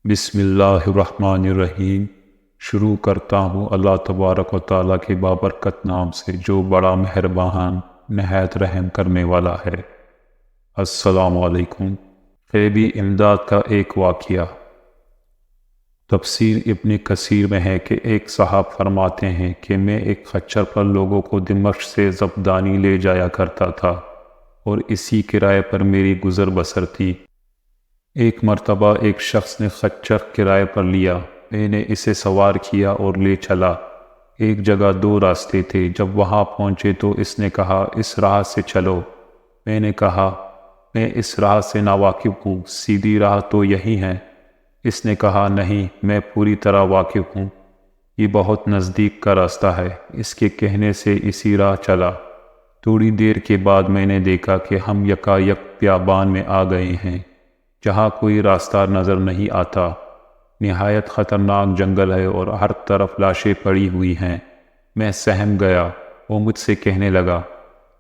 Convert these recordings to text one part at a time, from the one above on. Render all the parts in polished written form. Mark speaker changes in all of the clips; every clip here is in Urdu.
Speaker 1: بسم اللہ الرحمن الرحیم۔ شروع کرتا ہوں اللہ تبارک و تعالیٰ کے بابرکت نام سے جو بڑا مہربان نہایت رحم کرنے والا ہے۔ السلام علیکم۔ غیبی امداد کا ایک واقعہ۔ تفسیر ابن کثیر میں ہے کہ ایک صاحب فرماتے ہیں کہ میں ایک خچر پر لوگوں کو دمشق سے زبدانی لے جایا کرتا تھا اور اسی کرائے پر میری گزر بسر تھی۔ ایک مرتبہ ایک شخص نے خچر کرائے پر لیا، میں نے اسے سوار کیا اور لے چلا۔ ایک جگہ دو راستے تھے، جب وہاں پہنچے تو اس نے کہا اس راہ سے چلو۔ میں نے کہا میں اس راہ سے ناواقف ہوں، سیدھی راہ تو یہی ہے۔ اس نے کہا نہیں، میں پوری طرح واقف ہوں، یہ بہت نزدیک کا راستہ ہے۔ اس کے کہنے سے اسی راہ چلا۔ تھوڑی دیر کے بعد میں نے دیکھا کہ ہم یکایک بیابان میں آ گئے ہیں جہاں کوئی راستہ نظر نہیں آتا۔ نہایت خطرناک جنگل ہے اور ہر طرف لاشیں پڑی ہوئی ہیں۔ میں سہم گیا۔ وہ مجھ سے کہنے لگا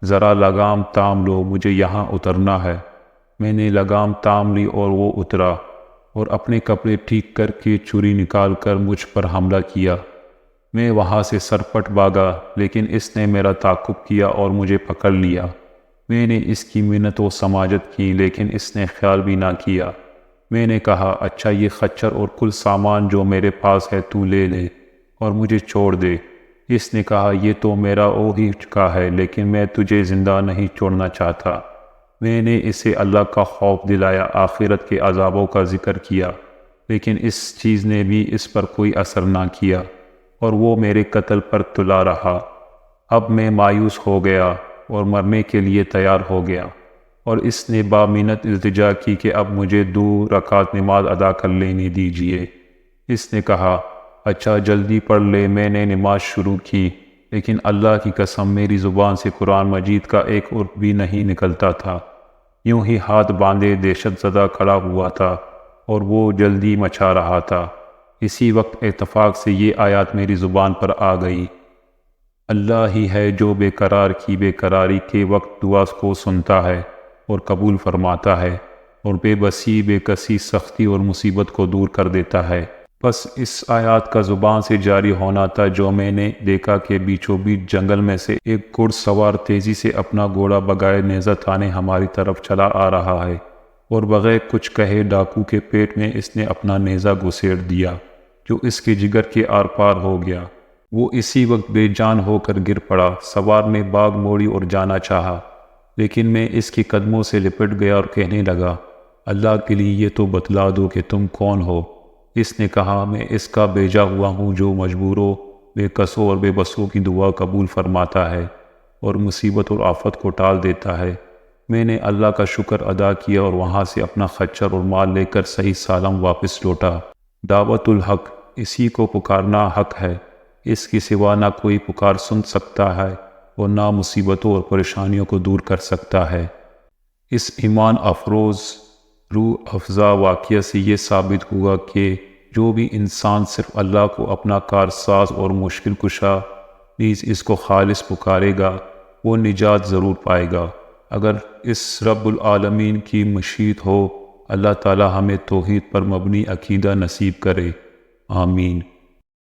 Speaker 1: ذرا لگام تام لو، مجھے یہاں اترنا ہے۔ میں نے لگام تام لی اور وہ اترا اور اپنے کپڑے ٹھیک کر کے چھری نکال کر مجھ پر حملہ کیا۔ میں وہاں سے سرپٹ بھاگا، لیکن اس نے میرا تعاقب کیا اور مجھے پکڑ لیا۔ میں نے اس کی منت و سماجت کی، لیکن اس نے خیال بھی نہ کیا۔ میں نے کہا اچھا یہ خچر اور کل سامان جو میرے پاس ہے تو لے لے اور مجھے چھوڑ دے۔ اس نے کہا یہ تو میرا ہو ہی چکا ہے، لیکن میں تجھے زندہ نہیں چھوڑنا چاہتا۔ میں نے اسے اللہ کا خوف دلایا، آخرت کے عذابوں کا ذکر کیا، لیکن اس چیز نے بھی اس پر کوئی اثر نہ کیا اور وہ میرے قتل پر تلا رہا۔ اب میں مایوس ہو گیا اور مرنے کے لیے تیار ہو گیا، اور اس نے بامنت التجا کی کہ اب مجھے 2 رکعت نماز ادا کر لینے دیجیے۔ اس نے کہا اچھا جلدی پڑھ لے۔ میں نے نماز شروع کی، لیکن اللہ کی قسم میری زبان سے قرآن مجید کا ایک حرف بھی نہیں نکلتا تھا۔ یوں ہی ہاتھ باندھے دہشت زدہ کھڑا ہوا تھا اور وہ جلدی مچا رہا تھا۔ اسی وقت اتفاق سے یہ آیات میری زبان پر آ گئی، اللہ ہی ہے جو بے قرار کی بے قراری کے وقت دعا کو سنتا ہے اور قبول فرماتا ہے، اور بے بسی بے کسی سختی اور مصیبت کو دور کر دیتا ہے۔ بس اس آیات کا زبان سے جاری ہونا تھا جو میں نے دیکھا کہ بیچوں بیچ جنگل میں سے ایک گھڑ سوار تیزی سے اپنا گھوڑا بغیر نیزہ تانے ہماری طرف چلا آ رہا ہے، اور بغیر کچھ کہے ڈاکو کے پیٹ میں اس نے اپنا نیزہ گھسیڑ دیا جو اس کے جگر کے آر پار ہو گیا۔ وہ اسی وقت بے جان ہو کر گر پڑا۔ سوار نے باغ موڑی اور جانا چاہا، لیکن میں اس کے قدموں سے لپٹ گیا اور کہنے لگا اللہ کے لیے یہ تو بتلا دو کہ تم کون ہو۔ اس نے کہا میں اس کا بھیجا ہوا ہوں جو مجبوروں، بے قصوں اور بے بسوں کی دعا قبول فرماتا ہے اور مصیبت اور آفت کو ٹال دیتا ہے۔ میں نے اللہ کا شکر ادا کیا اور وہاں سے اپنا خچر اور مال لے کر صحیح سالم واپس لوٹا۔ دعوت الحق، اسی کو پکارنا حق ہے، اس کے سوا نہ کوئی پکار سن سکتا ہے اور نہ مصیبتوں اور پریشانیوں کو دور کر سکتا ہے۔ اس ایمان افروز روح افزا واقعہ سے یہ ثابت ہوا کہ جو بھی انسان صرف اللہ کو اپنا کارساز اور مشکل کشا نیز اس کو خالص پکارے گا، وہ نجات ضرور پائے گا۔ اگر اس رب العالمین کی مشیت ہو، اللہ تعالی ہمیں توحید پر مبنی عقیدہ نصیب کرے، آمین۔